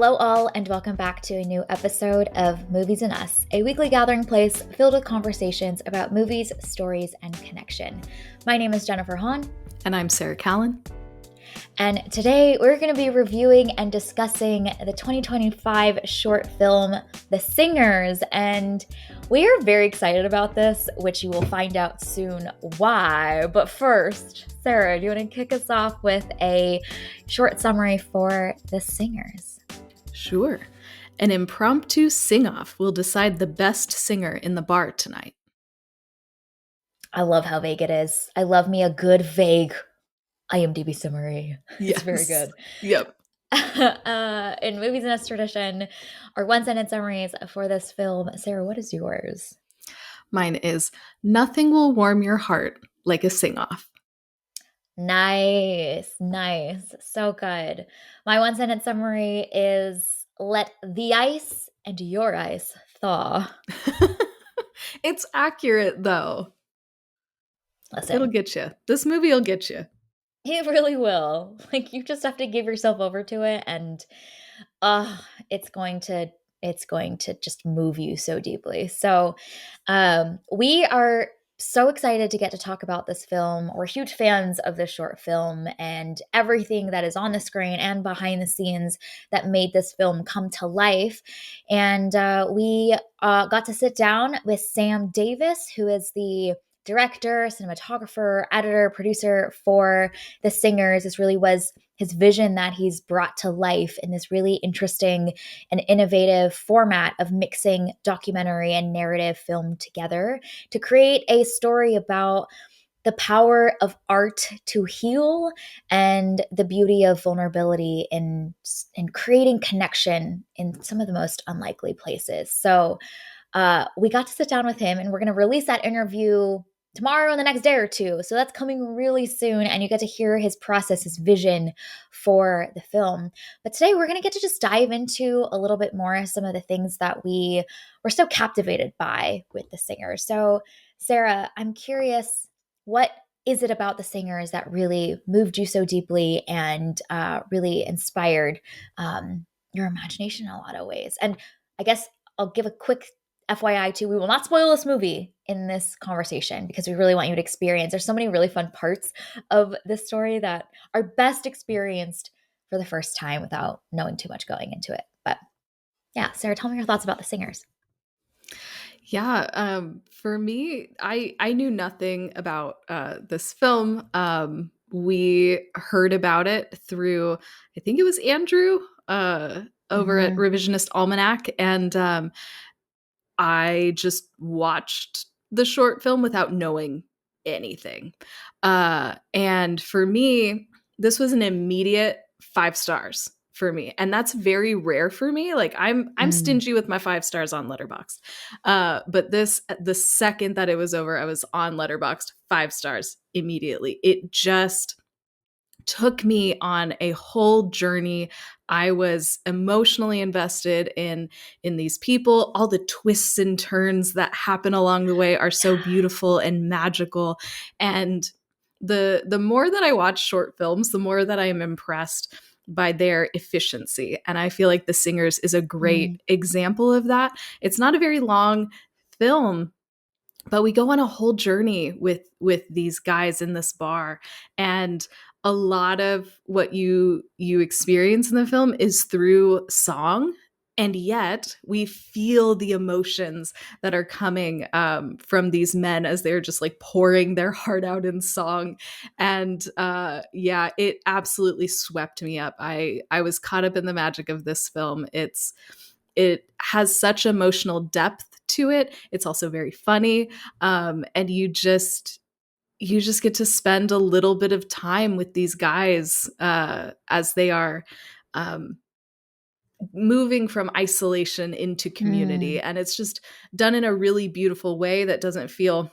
Hello, all, and welcome back to a new episode of Movies and Us, a weekly gathering place filled with conversations about movies, stories, and connection. My name is Jennifer Hahn. And I'm Sarah Callan. And today we're going to be reviewing and discussing the 2025 short film, The Singers. And we are very excited about this, which you will find out soon why. But first, Sarah, do you want to kick us off with a short summary for The Singers? Sure. An impromptu sing-off will decide the best singer in the bar tonight. I love how vague it is. I love me a good vague IMDb summary. It's very good. Yep. In Movies and Us tradition, our one-sentence summaries for this film. Sarah, what is yours? Mine is, nothing will warm your heart like a sing-off. Nice. So good. My one-sentence summary is, let the ice and your ice thaw. It's accurate, though. Listen, it'll get you. This movie will get you. It really will. Like, you just have to give yourself over to it, and it's going to just move you so deeply. So we are so excited to get to talk about this film. We're huge fans of this short film and everything that is on the screen and behind the scenes that made this film come to life. And we got to sit down with Sam Davis, who is the director, cinematographer, editor, producer for The Singers. This really was his vision that he's brought to life in this really interesting and innovative format of mixing documentary and narrative film together to create a story about the power of art to heal and the beauty of vulnerability in creating connection in some of the most unlikely places. So we got to sit down with him, and we're going to release that interview tomorrow and the next day or two. So that's coming really soon, and you get to hear his process, his vision for the film. But today we're going to get to just dive into a little bit more some of the things that we were so captivated by with The Singers. So Sarah, I'm curious, what is it about The Singers that really moved you so deeply and really inspired your imagination in a lot of ways? And I guess I'll give a quick FYI too, we will not spoil this movie in this conversation because we really want you to experience. There's so many really fun parts of this story that are best experienced for the first time without knowing too much going into it. But yeah, Sarah, tell me your thoughts about The Singers. Yeah, for me, I knew nothing about this film. We heard about it through, I think it was Andrew over at Revisionist Almanac, and I just watched the short film without knowing anything. And for me, this was an immediate 5 stars for me. And that's very rare for me. Like, I'm stingy with my 5 stars on Letterboxd. But this, the second that it was over, I was on Letterboxd, 5 stars immediately. It just took me on a whole journey. I was emotionally invested in these people. All the twists and turns that happen along the way are so beautiful and magical. And the more that I watch short films, the more that I am impressed by their efficiency. And I feel like The Singers is a great example of that. It's not a very long film, but we go on a whole journey with these guys in this bar, and a lot of what you experience in the film is through song, and yet we feel the emotions that are coming from these men as they're just like pouring their heart out in song. And yeah, it absolutely swept me up. I was caught up in the magic of this film. It has such emotional depth to it. It's also very funny. And you just get to spend a little bit of time with these guys as they are moving from isolation into community. And it's just done in a really beautiful way that doesn't feel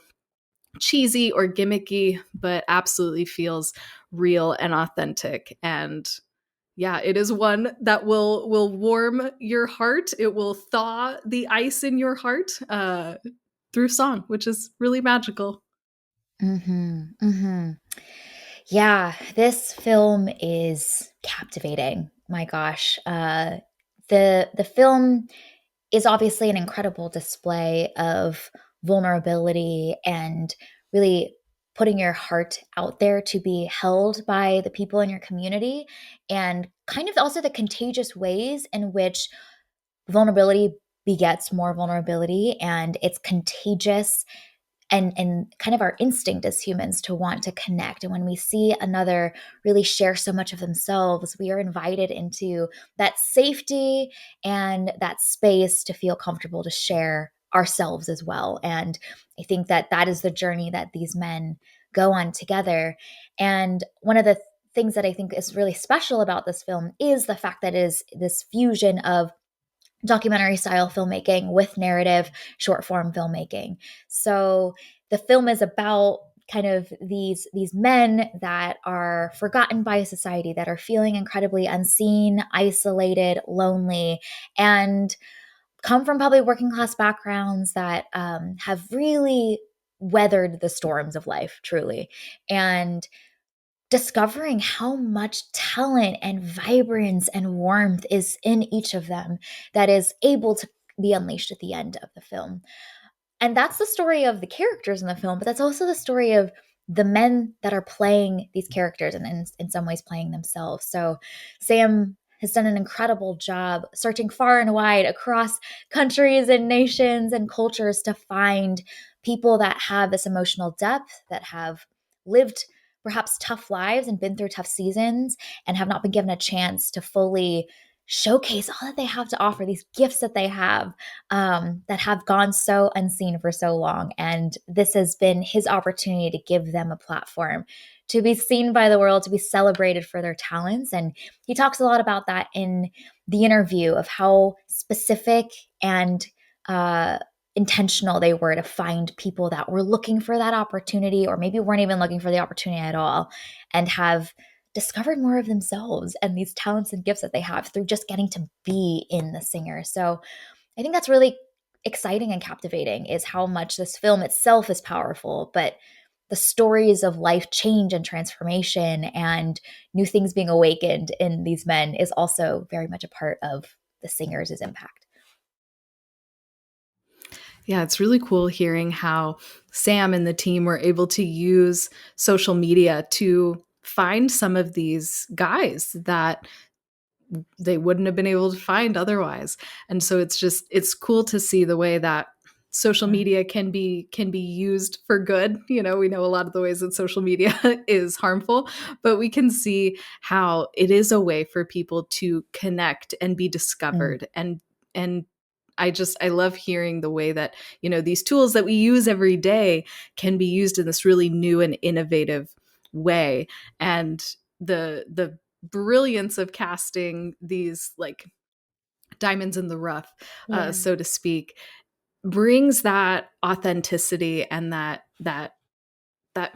cheesy or gimmicky, but absolutely feels real and authentic. And yeah, it is one that will warm your heart. It will thaw the ice in your heart through song, which is really magical. Yeah, this film is captivating. My gosh. the film is obviously an incredible display of vulnerability and really putting your heart out there to be held by the people in your community, and kind of also the contagious ways in which vulnerability begets more vulnerability, and it's contagious, and kind of our instinct as humans to want to connect. And when we see another really share so much of themselves, we are invited into that safety and that space to feel comfortable to share ourselves as well. And I think that that is the journey that these men go on together. And one of the things that I think is really special about this film is the fact that it is this fusion of documentary style filmmaking with narrative short form filmmaking. So the film is about kind of these men that are forgotten by society, that are feeling incredibly unseen, isolated, lonely, and come from probably working class backgrounds that have really weathered the storms of life, truly. And discovering how much talent and vibrance and warmth is in each of them that is able to be unleashed at the end of the film. And that's the story of the characters in the film, but that's also the story of the men that are playing these characters, and in some ways playing themselves. So Sam has done an incredible job searching far and wide across countries and nations and cultures to find people that have this emotional depth, that have lived perhaps tough lives and been through tough seasons and have not been given a chance to fully showcase all that they have to offer, these gifts that they have, that have gone so unseen for so long. And this has been his opportunity to give them a platform to be seen by the world, to be celebrated for their talents. And he talks a lot about that in the interview, of how specific and uh, intentional they were to find people that were looking for that opportunity, or maybe weren't even looking for the opportunity at all, and have discovered more of themselves and these talents and gifts that they have through just getting to be in the singer. So I think that's really exciting and captivating, is how much this film itself is powerful, but the stories of life change and transformation and new things being awakened in these men is also very much a part of the singer's impact. Yeah, it's really cool hearing how Sam and the team were able to use social media to find some of these guys that they wouldn't have been able to find otherwise. And so it's cool to see the way that social Mm, media can be used for good. You know, we know a lot of the ways that social media is harmful, but we can see how it is a way for people to connect and be mm, discovered. And I love hearing the way that, you know, these tools that we use every day can be used in this really new and innovative way. And the brilliance of casting these like diamonds in the rough, yeah. so to speak, brings that authenticity and that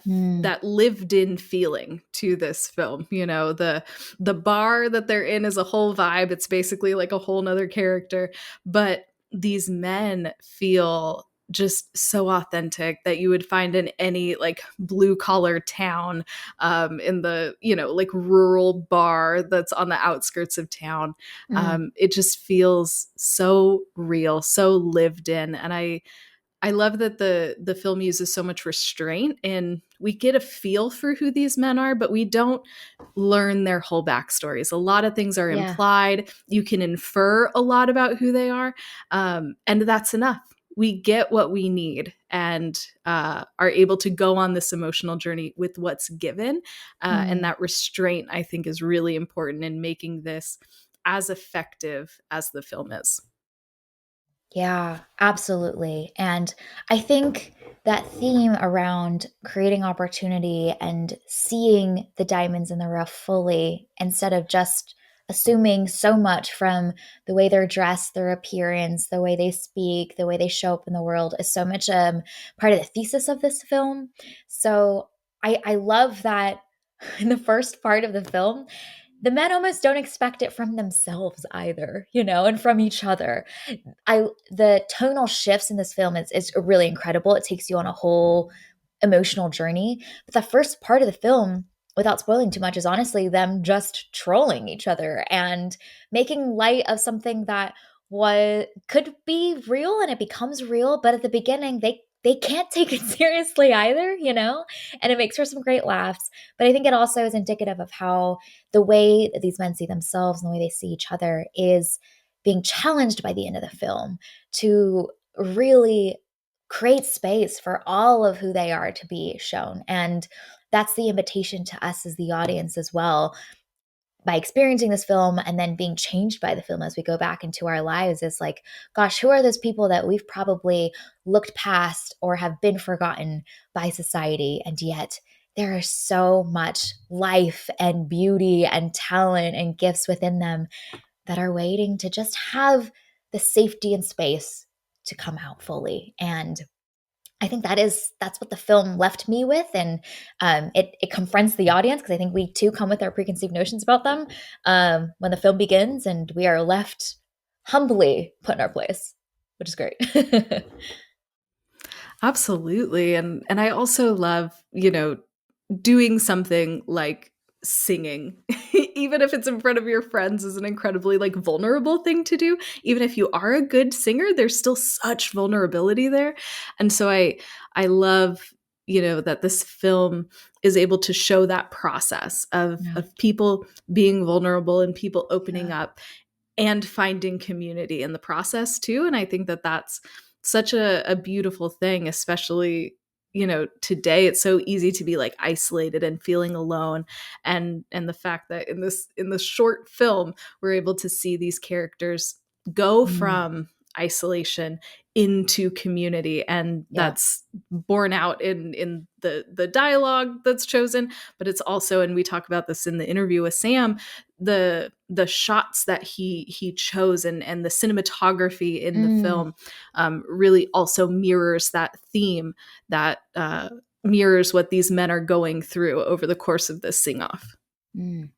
Mm, that lived in feeling to this film. You know, the bar that they're in is a whole vibe. It's basically like a whole nother character, but these men feel just so authentic that you would find in any like blue collar town, in the, you know, like rural bar that's on the outskirts of town. mm, It just feels so real, so lived in. And I love that the film uses so much restraint, and we get a feel for who these men are, but we don't learn their whole backstories. A lot of things are yeah. implied. You can infer a lot about who they are, and that's enough. We get what we need, and are able to go on this emotional journey with what's given. And Mm. that restraint, I think, is really important in making this as effective as the film is. Yeah, absolutely. And I think that theme around creating opportunity and seeing the diamonds in the rough fully, instead of just assuming so much from the way they're dressed, their appearance, the way they speak, the way they show up in the world, is so much part of the thesis of this film. So I love that in the first part of the film, the men almost don't expect it from themselves either, and from each other. The tonal shifts in this film is really incredible. It takes you on a whole emotional journey. But the first part of the film, without spoiling too much, is honestly them just trolling each other and making light of something that was could be real, and it becomes real, but at the beginning they can't take it seriously either, you know? And it makes for some great laughs. But I think it also is indicative of how the way that these men see themselves and the way they see each other is being challenged by the end of the film to really create space for all of who they are to be shown. And that's the invitation to us as the audience as well, by experiencing this film and then being changed by the film as we go back into our lives, is like, gosh, who are those people that we've probably looked past or have been forgotten by society, and yet there is so much life and beauty and talent and gifts within them that are waiting to just have the safety and space to come out fully. And I think that's what the film left me with, and it confronts the audience, because I think we too come with our preconceived notions about them when the film begins, and we are left humbly put in our place, which is great. Absolutely. And I also love, you know, doing something like singing, even if it's in front of your friends, is an incredibly like vulnerable thing to do. Even if you are a good singer, there's still such vulnerability there. And so I love, you know, that this film is able to show that process Yeah. of people being vulnerable and people opening Yeah. up and finding community in the process too. And I think that that's such a beautiful thing, especially, you know, today it's so easy to be like isolated and feeling alone. And the fact that in this short film we're able to see these characters go Mm, from isolation into community, and yeah. that's borne out in the dialogue that's chosen, but it's also, and we talk about this in the interview with Sam, the shots that he chose, and the cinematography in the Mm, film really also mirrors that theme, that mirrors what these men are going through over the course of this sing off. mm.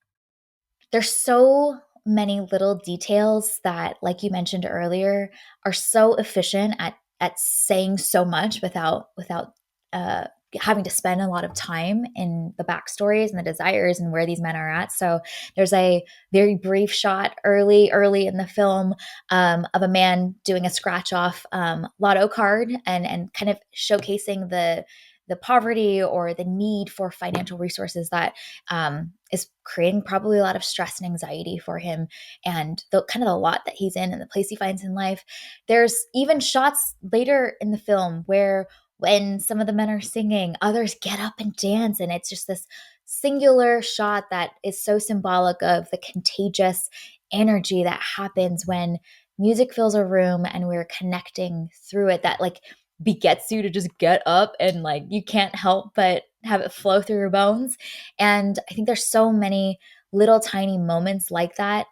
There's so many little details that, like you mentioned earlier, are so efficient at saying so much without uh, having to spend a lot of time in the backstories and the desires and where these men are at. So there's a very brief shot early in the film of a man doing a scratch off lotto card, and kind of showcasing the poverty or the need for financial resources that is creating probably a lot of stress and anxiety for him, and the kind of the lot that he's in and the place he finds in life. There's even shots later in the film where, when some of the men are singing, others get up and dance, and it's just this singular shot that is so symbolic of the contagious energy that happens when music fills a room and we're connecting through it, that like begets you to just get up and like you can't help but have it flow through your bones. And I think there's so many little tiny moments like that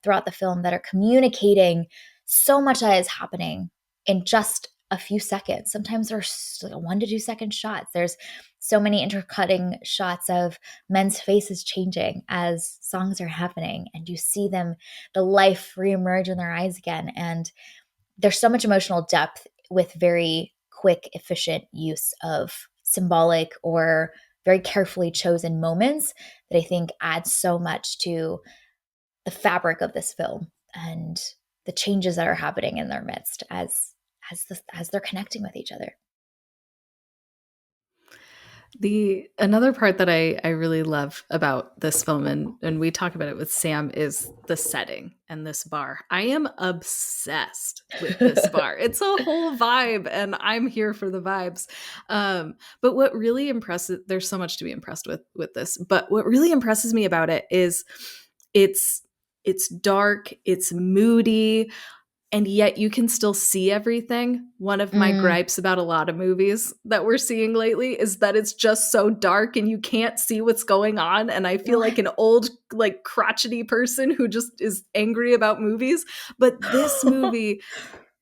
throughout the film that are communicating so much that is happening in just a few seconds. Sometimes there's like a 1 to 2 second shots. There's so many intercutting shots of men's faces changing as songs are happening, and you see them, the life reemerge in their eyes again. And there's so much emotional depth with very quick, efficient use of symbolic or very carefully chosen moments that I think adds so much to the fabric of this film and the changes that are happening in their midst as they're connecting with each other. The another part that I really love about this film, and we talk about it with Sam, is the setting and this bar. I am obsessed with this bar. It's a whole vibe, and I'm here for the vibes. But what really impresses, there's so much to be impressed with this, but what really impresses me about it is it's it's dark, it's moody, and yet you can still see everything. One of my Mm, gripes about a lot of movies that we're seeing lately is that it's just so dark and you can't see what's going on. And I feel like what? an old, like, crotchety person who just is angry about movies. But this movie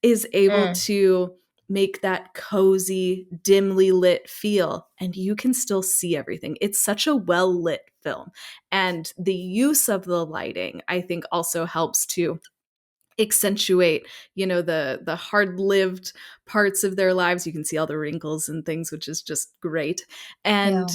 is able Mm, to make that cozy, dimly lit feel, and you can still see everything. It's such a well lit film. And the use of the lighting, I think, also helps to accentuate, you know, the hard-lived parts of their lives. You can see all the wrinkles and things, which is just great. yeah. And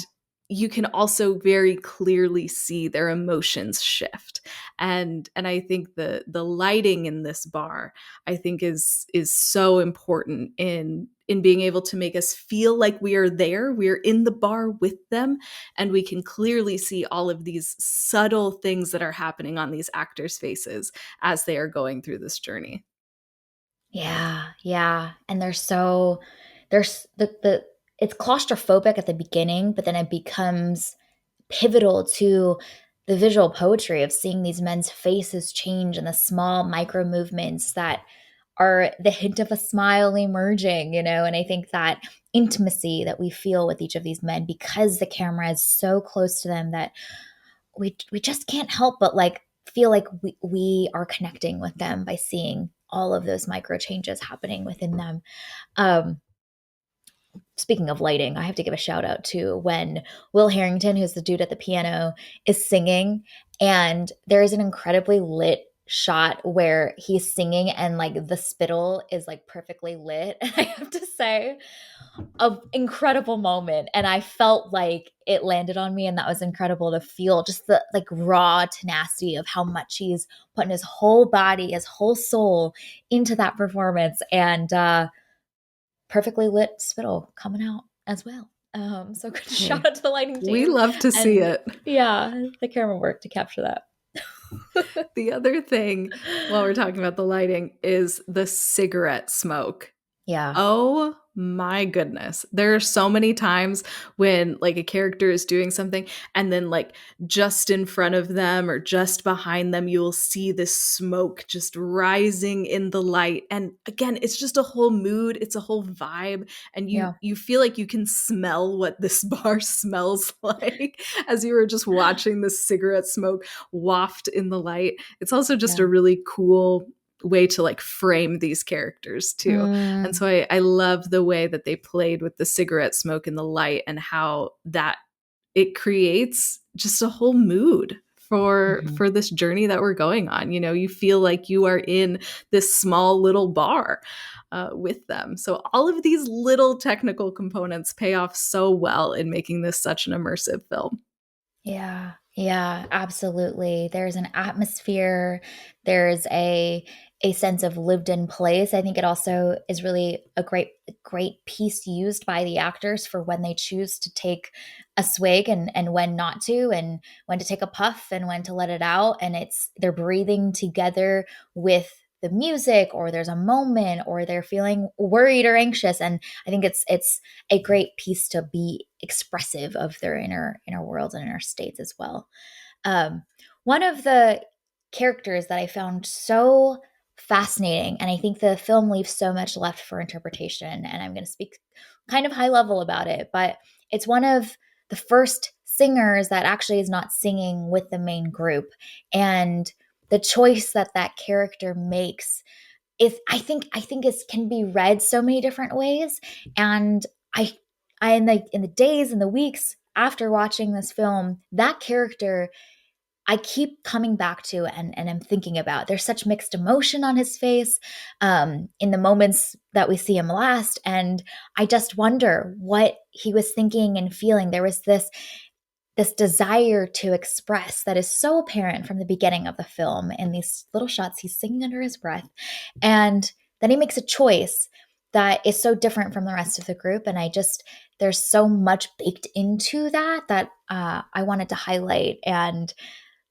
you can also very clearly see their emotions shift. And I think the lighting in this bar, I think, is so important in being able to make us feel like we are there, we're in the bar with them, and we can clearly see all of these subtle things that are happening on these actors' faces as they are going through this journey. Yeah, yeah. And there's the it's claustrophobic at the beginning, but then it becomes pivotal to the visual poetry of seeing these men's faces change and the small micro movements that are the hint of a smile emerging, and I think that intimacy that we feel with each of these men, because the camera is so close to them, that we just can't help but like feel like we are connecting with them by seeing all of those micro changes happening within them. um Speaking of lighting, I have to give a shout out to when Will Harrington, who's the dude at the piano, is singing, and there is an incredibly lit shot where he's singing and like the spittle is like perfectly lit. And I have to say, a incredible moment, and I felt like it landed on me, and that was incredible to feel just the like raw tenacity of how much he's putting his whole body, his whole soul into that performance. And perfectly lit spittle coming out as well. So good shout Hey, out to the lighting we team, love to see and it. yeah, the camera work to capture that. The other thing, while we're talking about the lighting, is the cigarette smoke. Yeah, Oh my goodness. There are so many times when like a character is doing something and then like just in front of them or just behind them you will see this smoke just rising in the light. And again, it's just a whole mood, it's a whole vibe, and you yeah, you feel like you can smell what this bar smells like as you were just watching the cigarette smoke waft in the light. It's also just yeah. a really cool way to like frame these characters too. And Mm, so I love the way that they played with the cigarette smoke and the light and how that it creates just a whole mood mhm. for this journey that we're going on. You know, you feel like you are in this small little bar with them. So all of these little technical components pay off so well in making this such an immersive film. Yeah, yeah, absolutely. There's an atmosphere, there's a sense of lived in place. I think it also is really a great piece used by the actors for when they choose to take a swig, and when not to, and when to take a puff and when to let it out. And it's they're breathing together with the music, or there's a moment, or they're feeling worried or anxious. And I think it's a great piece to be expressive of their inner worlds and inner states as well. Um, One of the characters that I found so fascinating, and I think the film leaves so much left for interpretation, and I'm going to speak kind of high level about it, but it's one of the first singers that actually is not singing with the main group, and the choice that that character makes is I think it can be read so many different ways. And I I in the days and the weeks after watching this film, that character I keep coming back to, and I'm thinking about. There's such mixed emotion on his face in the moments that we see him last, and I just wonder what he was thinking and feeling. There was this desire to express that is so apparent from the beginning of the film. In these little shots, he's singing under his breath, and then he makes a choice that is so different from the rest of the group. And there's so much baked into that I wanted to highlight and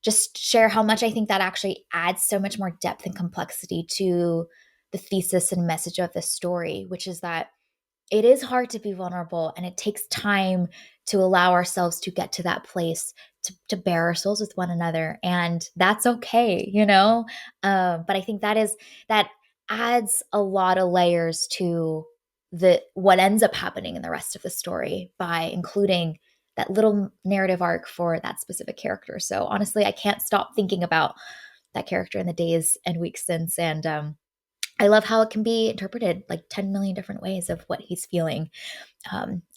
just share how much I think that actually adds so much more depth and complexity to the thesis and message of the story, which is that it is hard to be vulnerable, and it takes time to allow ourselves to get to that place to bare our souls with one another, and that's okay. But I think that adds a lot of layers to the what ends up happening in the rest of the story by including that little narrative arc for that specific character. So honestly, I can't stop thinking about that character in the days and weeks since. And I love how it can be interpreted like 10 million different ways of what he's feeling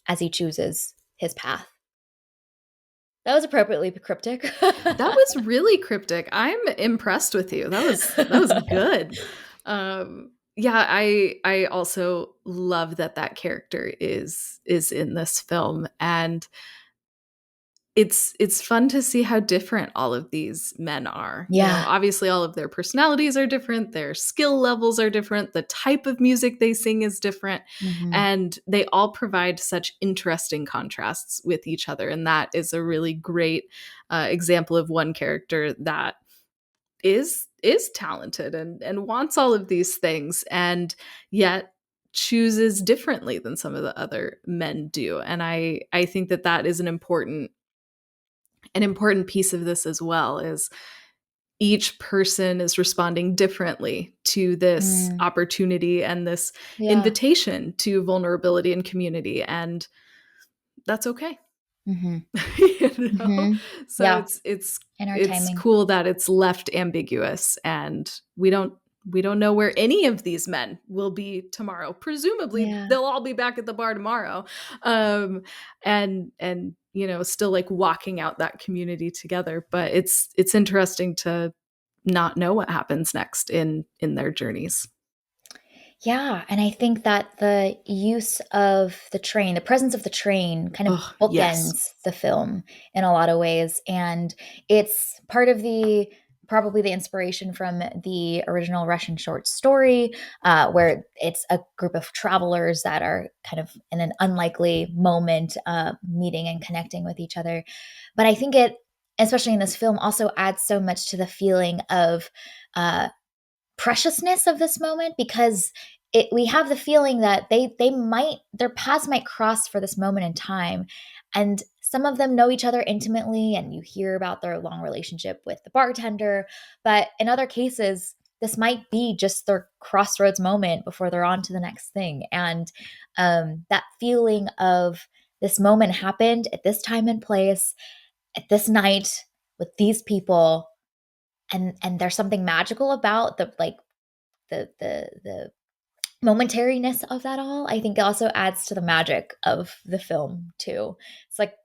as he chooses his path. That was appropriately cryptic. That was really cryptic. I'm impressed with you. That was good. Yeah, I also love that that character is in this film, and it's fun to see how different all of these men are. You know, Yeah. obviously all of their personalities are different, their skill levels are different, the type of music they sing is different, Hmm. and they all provide such interesting contrasts with each other. And that is a really great example of one character that is talented and wants all of these things, and yet chooses differently than some of the other men do. And I think that that is an important piece of this as well, is each person is responding differently to this Mm. opportunity and this Yeah. invitation to vulnerability and community, and that's okay. Hmm. You know, Hmm. so Yeah. it's Entertaining. cool that it's left ambiguous, and we don't know where any of these men will be tomorrow. Presumably Yeah. they'll all be back at the bar tomorrow, um and you know, still like walking out that community together. But it's interesting to not know what happens next in their journeys. Yeah, and I think that the use of the train, the presence of the train kind of Oh yes. bookends the film in a lot of ways. And it's part of the probably the inspiration from the original Russian short story, where it's a group of travelers that are kind of in an unlikely moment meeting and connecting with each other. But I think it, especially in this film, also adds so much to the feeling of uh, preciousness of this moment, because we have the feeling that they might, their paths might cross for this moment in time, and some of them know each other intimately and you hear about their long relationship with the bartender, but in other cases this might be just their crossroads moment before they're on to the next thing. And that feeling of this moment happened at this time and place at this night with these people, and there's something magical about the like the momentariness of that all. I think it also adds to the magic of the film too. It's like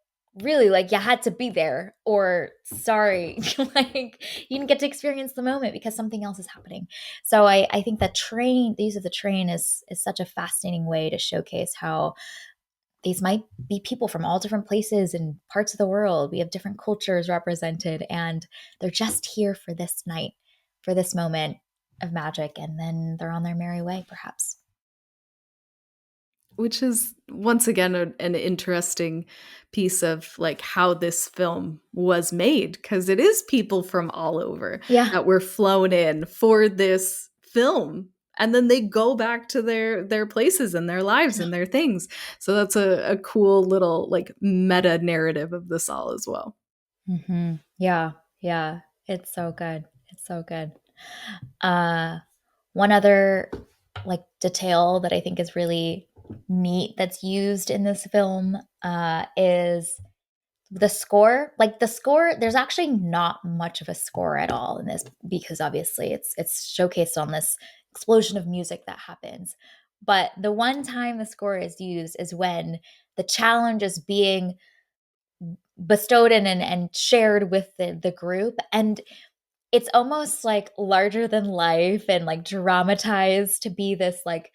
really like you had to be there, or sorry, like you didn't get to experience the moment because something else is happening. So I think the use of the train is such a fascinating way to showcase how these might be people from all different places and parts of the world. We have different cultures represented, and they're just here for this night, for this moment of magic, and then they're on their merry way, perhaps. Which is once again an interesting piece of like how this film was made, because it is people from all over Yeah. that were flown in for this film, and then they go back to their places and their lives and their things. So that's a cool little like meta narrative of this all as well. Yeah. Yeah. It's so good. It's so good. Uh, One other like detail that I think is really neat that's used in this film is the score. Like the score, there's actually not much of a score at all in this, because obviously it's showcased on this explosion of music that happens. But the one time the score is used is when the challenge is being bestowed in and shared with the group, and it's almost like larger than life and like dramatized to be this like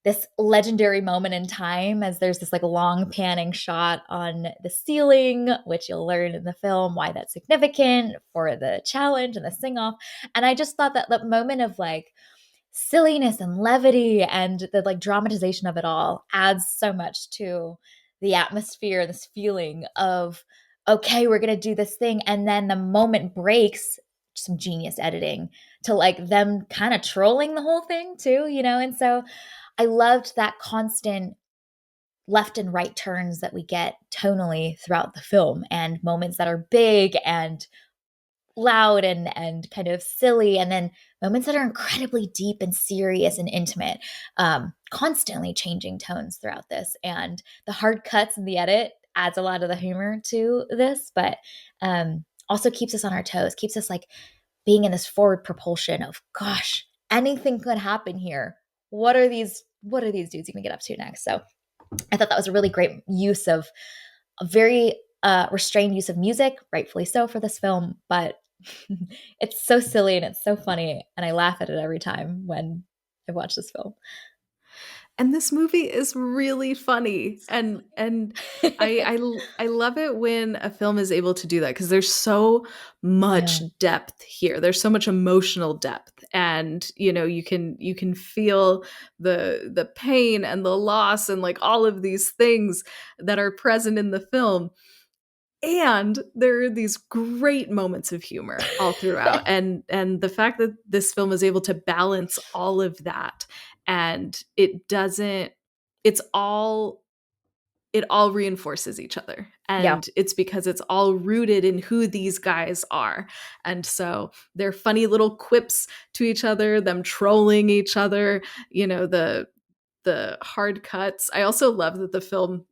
this legendary moment in time, as there's this like long panning shot on the ceiling, which you'll learn in the film why that's significant for the challenge and the sing off. And I just thought that the moment of like silliness and levity and the like dramatization of it all adds so much to the atmosphere, this feeling of okay, we're going to do this thing, and then the moment breaks, some genius editing to like them kind of trolling the whole thing too, you know. And so I loved that constant left and right turns that we get tonally throughout the film, and moments that are big and loud and kind of silly, and then moments that are incredibly deep and serious and intimate, constantly changing tones throughout this. And the hard cuts in the edit adds a lot of the humor to this, but also keeps us on our toes, keeps us like being in this forward propulsion of gosh, anything could happen here. What are these dudes gonna get up to next? So I thought that was a really great use of a very restrained use of music, rightfully so for this film, but it's so silly and it's so funny, and I laugh at it every time when I watch this film. And this movie is really funny. So And funny. I love it when a film is able to do that because there's so much Yeah. depth here. There's so much emotional depth, and you can feel the pain and the loss and like all of these things that are present in the film. And there are these great moments of humor all throughout, and the fact that this film is able to balance all of that, and it's all it all reinforces each other, Yeah. and it's because it's all rooted in who these guys are. And so their funny little quips to each other, them trolling each other, the hard cuts. I also love that the film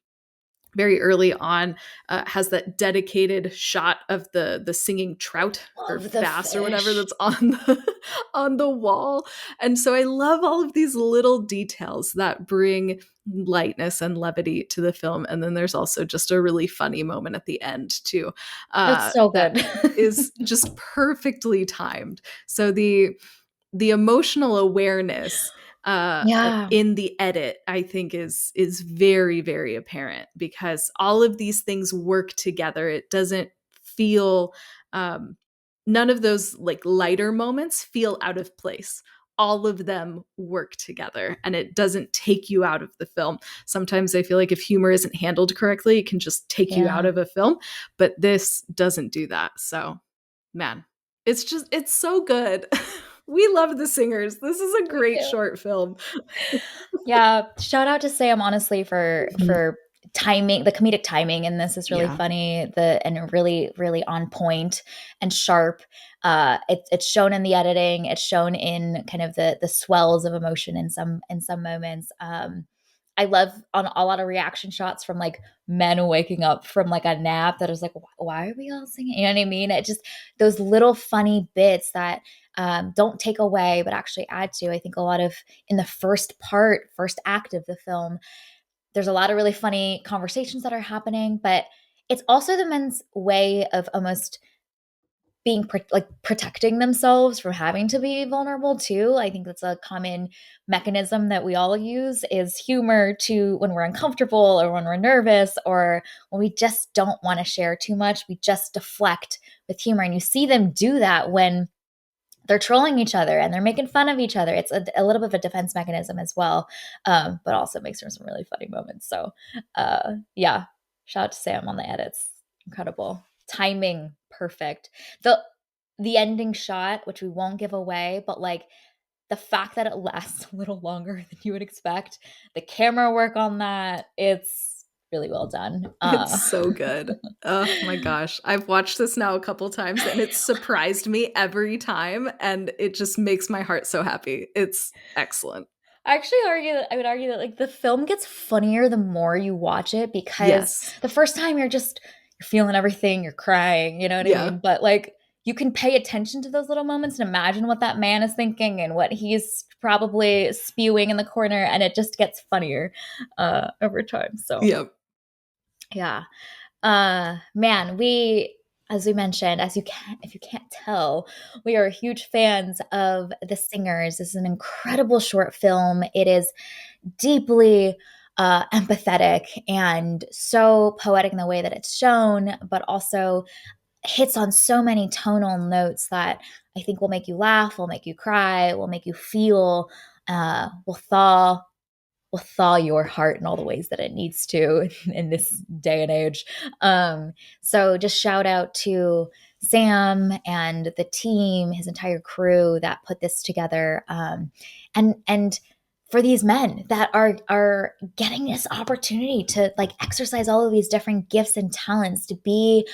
very early on has that dedicated shot of the singing trout or Love the bass or whatever fish. that's on the on the wall. And so I love all of these little details that bring lightness and levity to the film. And then there's also just a really funny moment at the end too, That's so that good. is just perfectly timed. So the emotional awareness Yeah. in the edit, I think, is very, very apparent because all of these things work together. It doesn't feel um, none of those like lighter moments feel out of place. All of them work together, and it doesn't take you out of the film. Sometimes I feel like if humor isn't handled correctly, it can just take you out Yeah. of a film, but this doesn't do that. So, man, it's so good. We love The Singers. This is a We great do. short film. Yeah, shout out to Sam honestly for Mhm. timing. The comedic timing in this is really Yeah. funny, and really really on point and sharp. It's shown in the editing, it's shown in kind of the swells of emotion in some moments. I love on a lot of reaction shots from like men waking up from like a nap that is like, why are we all singing? You know what I mean? It just those little funny bits that don't take away but actually add to. I think a lot of in the first act of the film, there's a lot of really funny conversations that are happening, but it's also the men's way of almost being like protecting themselves from having to be vulnerable too. I think that's a common mechanism that we all use is humor to when we're uncomfortable or when we're nervous or when we just don't want to share too much, we just deflect with humor. And you see them do that when they're trolling each other and they're making fun of each other. It's a little bit of a defense mechanism as well, but also makes for some really funny moments. So, yeah, shout out to Sam on the edits. Incredible timing, perfect. The ending shot, which we won't give away, but like the fact that it lasts a little longer than you would expect, the camera work on that, it's really well done. It's so good. Oh my gosh. I've watched this now a couple times and it's surprised me every time, and it just makes my heart so happy. It's excellent. I would argue that like the film gets funnier the more you watch it because Yes. the first time you're feeling everything, you're crying, you know what I Yeah. mean? But like you can pay attention to those little moments and imagine what that man is thinking and what he's probably spewing in the corner, and it just gets funnier over time. So Yep. yeah. Man, we as we mentioned, as you can if you can't tell, we are huge fans of The Singers. This is an incredible short film. It is deeply empathetic and so poetic in the way that it's shown, but also hits on so many tonal notes that I think will make you laugh, will make you cry, will make you feel, will thaw your heart in all the ways that it needs to in this day and age. So just shout out to Sam and the team, his entire crew that put this together, and for these men that are getting this opportunity to like exercise all of these different gifts and talents to be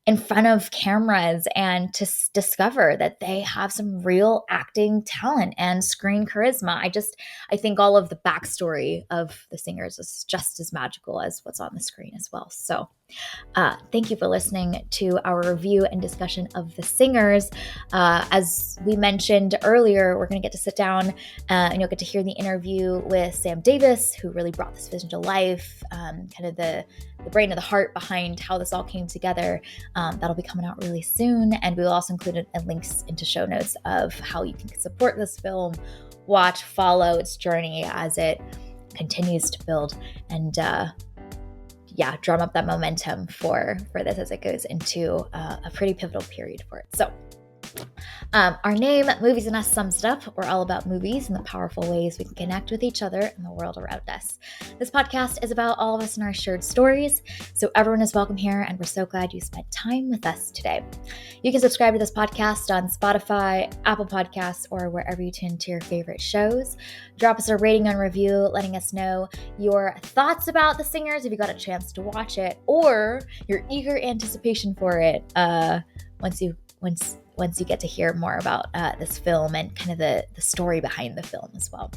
in front of cameras and to discover that they have some real acting talent and screen charisma. I think all of the backstory of the singers is just as magical as what's on the screen as well. So thank you for listening to our review and discussion of The Singers. As we mentioned earlier, we're going to get to sit down and you'll get to hear the interview with Sam Davis, who really brought this vision to life, kind of the brain and the heart behind how this all came together. That'll be coming out really soon. And we will also include links into show notes of how you can support this film, watch, follow its journey as it continues to build and drum up that momentum for this as it goes into a pretty pivotal period for it. So our name, Movies and Us, sums it up. We're all about movies and the powerful ways we can connect with each other and the world around us. This podcast is about all of us and our shared stories, so everyone is welcome here, and we're so glad you spent time with us today. You can subscribe to this podcast on Spotify, Apple Podcasts, or wherever you tune to your favorite shows. Drop us a rating and review, letting us know your thoughts about The Singers if you got a chance to watch it, or your eager anticipation for it once you get to hear more about this film and kind of the story behind the film as well.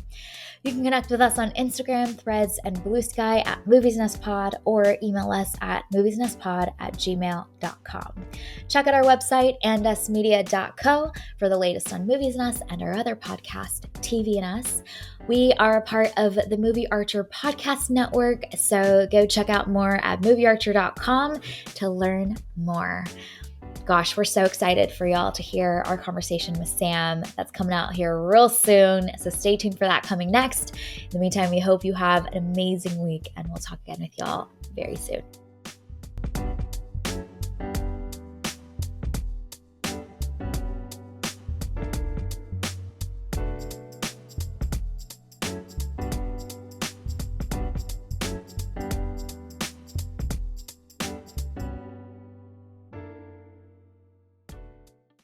You can connect with us on Instagram, Threads, and Blue Sky at Movies and Us Pod, or email us at moviesandUsPod@gmail.com. Check out our website, andusmedia.co, for the latest on Movies and Us and our other podcast, TV and Us. We are a part of the Movie Archer podcast network, so go check out more at moviearcher.com to learn more. Gosh, we're so excited for y'all to hear our conversation with Sam. That's coming out here real soon, so stay tuned for that coming next. In the meantime, we hope you have an amazing week, and we'll talk again with y'all very soon.